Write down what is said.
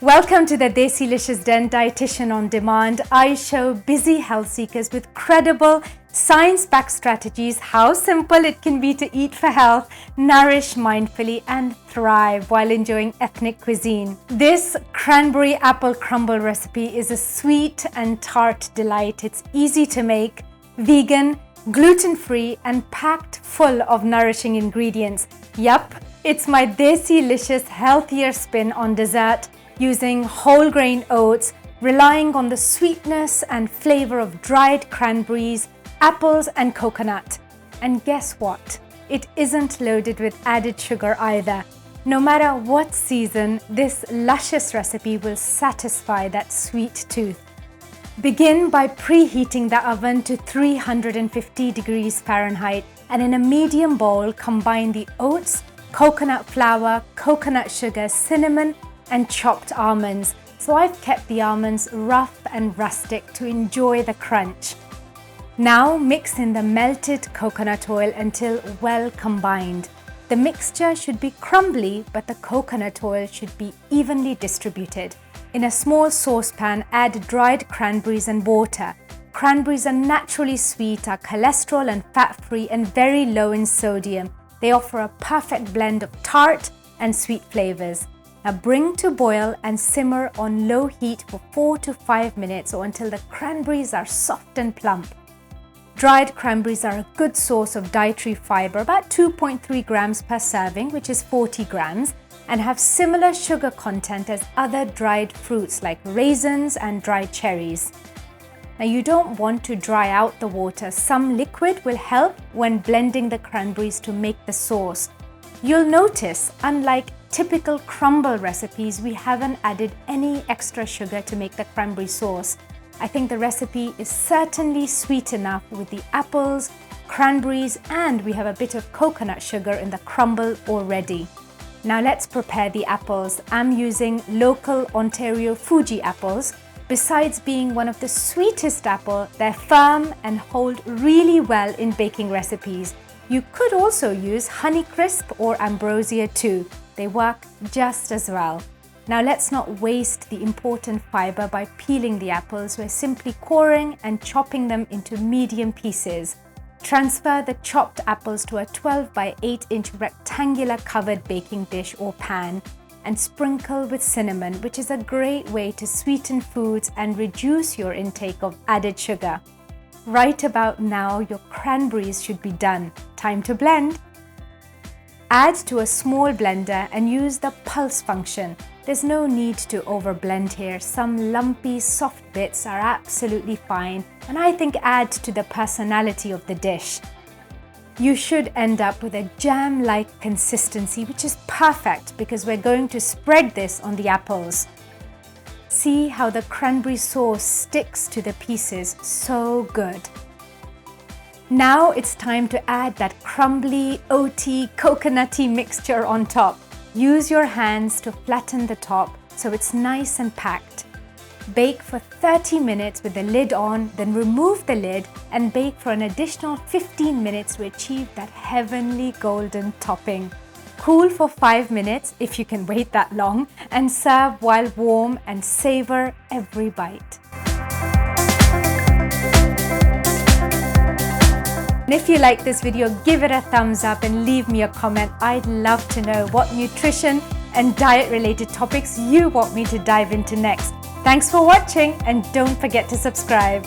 Welcome to the Desi Licious Den Dietitian on Demand. I show busy health seekers with credible, science-backed strategies how simple it can be to eat for health, nourish mindfully, and thrive while enjoying ethnic cuisine. This Cranberry Apple Crumble Recipe is a sweet and tart delight. It's easy to make, vegan, gluten-free, and packed full of nourishing ingredients. Yup, it's my Desi Licious healthier spin on dessert, using whole grain oats, relying on the sweetness and flavor of dried cranberries, apples, and coconut. And guess what? It isn't loaded with added sugar either. No matter what season, this luscious recipe will satisfy that sweet tooth. Begin by preheating the oven to 350 degrees Fahrenheit, and in a medium bowl, combine the oats, coconut flour, coconut sugar, cinnamon, and chopped almonds. So I've kept the almonds rough and rustic to enjoy the crunch. Now mix in the melted coconut oil until well combined. The mixture should be crumbly, but the coconut oil should be evenly distributed. In a small saucepan, add dried cranberries and water. Cranberries are naturally sweet, are cholesterol and fat-free, and very low in sodium. They offer a perfect blend of tart and sweet flavors. Now bring to boil and simmer on low heat for 4 to 5 minutes or until the cranberries are soft and plump. Dried cranberries are a good source of dietary fiber, about 2.3 grams per serving, which is 40 grams, and have similar sugar content as other dried fruits like raisins and dried cherries. Now you don't want to dry out the water. Some liquid will help when blending the cranberries to make the sauce. You'll notice, unlike typical crumble recipes, we haven't added any extra sugar to make the cranberry sauce. I think the recipe is certainly sweet enough with the apples, cranberries, and we have a bit of coconut sugar in the crumble already. Now let's prepare the apples. I'm using local Ontario Fuji apples. Besides being one of the sweetest apples, they're firm and hold really well in baking recipes. You could also use Honeycrisp or Ambrosia too. They work just as well. Now let's not waste the important fiber by peeling the apples. We're simply coring and chopping them into medium pieces. Transfer the chopped apples to a 12 by 8 inch rectangular covered baking dish or pan and sprinkle with cinnamon, which is a great way to sweeten foods and reduce your intake of added sugar. Right about now, your cranberries should be done. Time to blend. Add to a small blender and use the pulse function. There's no need to overblend here. Some lumpy, soft bits are absolutely fine, and I think add to the personality of the dish. You should end up with a jam-like consistency, which is perfect because we're going to spread this on the apples. See how the cranberry sauce sticks to the pieces, so good. Now it's time to add that crumbly, oaty, coconutty mixture on top. Use your hands to flatten the top so it's nice and packed. Bake for 30 minutes with the lid on, then remove the lid and bake for an additional 15 minutes to achieve that heavenly golden topping. Cool for 5 minutes if you can wait that long, and serve while warm and savor every bite. And if you like this video, give it a thumbs up and leave me a comment. I'd love to know what nutrition and diet related topics you want me to dive into next. Thanks for watching, and don't forget to subscribe.